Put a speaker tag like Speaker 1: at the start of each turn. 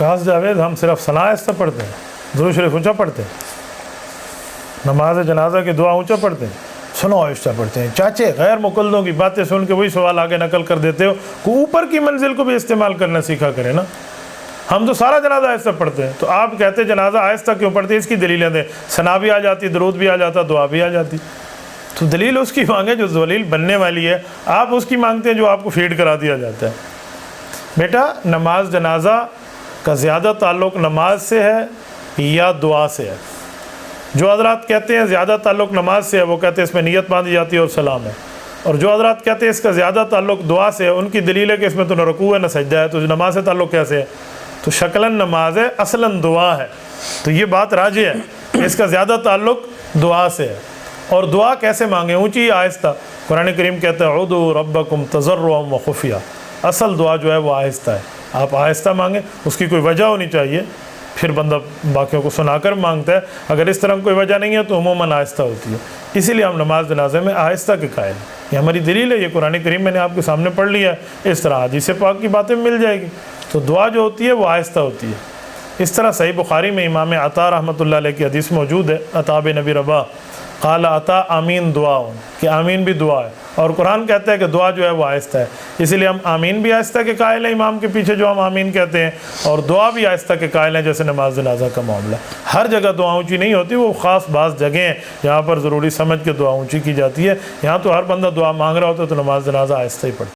Speaker 1: काश जावेद हम सिर्फ सना आहिस्ता पढ़ते हैं, दुरूद शरीफ ऊँचा पढ़ते हैं, नमाज जनाजा की दुआ ऊँचा पढ़ते हैं, सुनो आहिस्ता पढ़ते हैं। चाचे गैर मुकल्लों की बातें सुन के वही सवाल आगे नकल कर देते हो कि ऊपर की मंजिल को भी इस्तेमाल करना सीखा करें ना। हम तो सारा जनाजा आहिस्ता पढ़ते हैं, तो आप कहते जनाजा आहिस्ता क्यों पढ़ते हैं? इसकी दलीलें दें। सना भी आ जाती, दरूद भी आ जाता, दुआ भी आ जाती। तो दलील उसकी मांगे जो दलील बनने वाली है, आप उसकी मांगते हैं जो आपको फीड करा दिया जाता है। बेटा नमाज जनाजा का ज़्यादा ताल्लुक़ नमाज से है या दुआ से है? जो हज़रात कहते हैं ज़्यादा ताल्लुक़ नमाज से है, वो कहते हैं इसमें नियत बांधी जाती है और सलाम है। और जो हज़रात कहते हैं इसका ज़्यादा ताल्लुक़ दुआ से है, उनकी दलील है कि इसमें तो न रुकू है न सजदा है, तो नमाज से ताल्लुक़ कैसे है? तो शक्लन नमाज है, असलन दुआ है। तो ये बात राजी है, इसका ज़्यादा ताल्लुक़ दुआ से है। और दुआ कैसे मांगे? ऊँची आहिस्ता। कुरान करीम कहता है उदू रब्बकुम तज़र्रुअन व खुफ़िया। असल दुआ जो है वो आहिस्ता है, आप आहिस्ता मांगें, उसकी कोई वजह होनी चाहिए, फिर बंदा बाकियों को सुनाकर मांगता है। अगर इस तरह कोई वजह नहीं है तो उमूमन आहिस्ता होती है। इसीलिए हम नमाज जनाजे में आहिस्ता के कायल हैं। ये हमारी दलील है, ये कुरान करीम मैंने आपके सामने पढ़ लिया है। इस तरह हदीस पाक की बातें मिल जाएगी। तो दुआ जो होती है वो आहिस्ता होती है। इस तरह सही बुखारी में इमाम अता रहमतुल्लाह अलैह की हदीस मौजूद है, अता बिन नबी रबा क़ाल अता आमीन दुआ, कि आमीन भी दुआ है। और कुरान कहता है कि दुआ जो है वो आहिस्ता है, इसीलिए हम आमीन भी आहिस्ता के कायल हैं इमाम के पीछे जो हम आमीन कहते हैं, और दुआ भी आहिस्ता के कायल हैं जैसे नमाज जनाजा का मामला। हर जगह दुआ ऊँची नहीं होती, वो ख़ास बाज़ जगह हैं जहाँ पर ज़रूरी समझ के दुआ ऊँची की जाती है। यहाँ तो हर बंदा दुआ मांग रहा होता है तो नमाज जनाजा आहिस्ता ही पढ़ता है।